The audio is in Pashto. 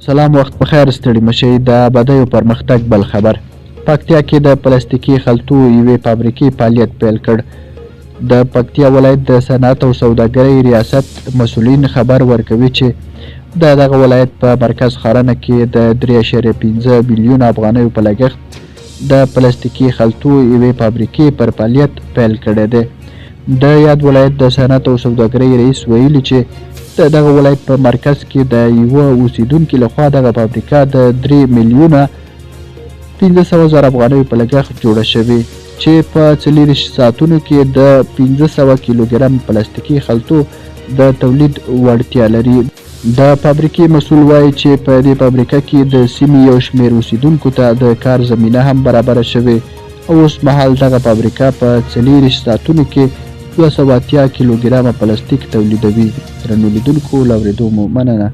سلام، وخت بخیر. ستړي مشئ. د ابادیو پرمختګ بل خبر. پکتیا کې د پلاستیکي خلطو یوې فابریکې فعالیت پیل کړ. د پکتیا ولایت د صنعت او سوداګرۍ ریاست مسؤلین خبر ورکوي چې د دغه ولایت په مرکز ښارنه کې د 3.5 میلیون افغانیو په لګښت د پلاستیکي خلطو یوې فابریکې پر فعالیت پیل کړی دی. د یاد ولایت د صنعت او سوداګرۍ رئیس ویلي چې د دغه ولایت په مرکز کې د یوه اوسیدونکي لخوا دغه فابریکه د 3 میلیونه 500 زره افغانیو په لګښت جوړه شوې چې په 40 ساعتونو کې د 500 کیلوګرام پلاستیکي خلطو د تولید وړتیا لري. د فابریکې مسؤل وایي چې په دې فابریکه کې د سیمې یو شمېر اوسیدونکو ته د کار زمینه هم برابره شوې او اوس مهال دغه فابریکه په 40 ساعتونو کې 280 کیلوګرامه پلاستیک تولیدوي. درنو لیدونکو، له اورېدو مو مننه.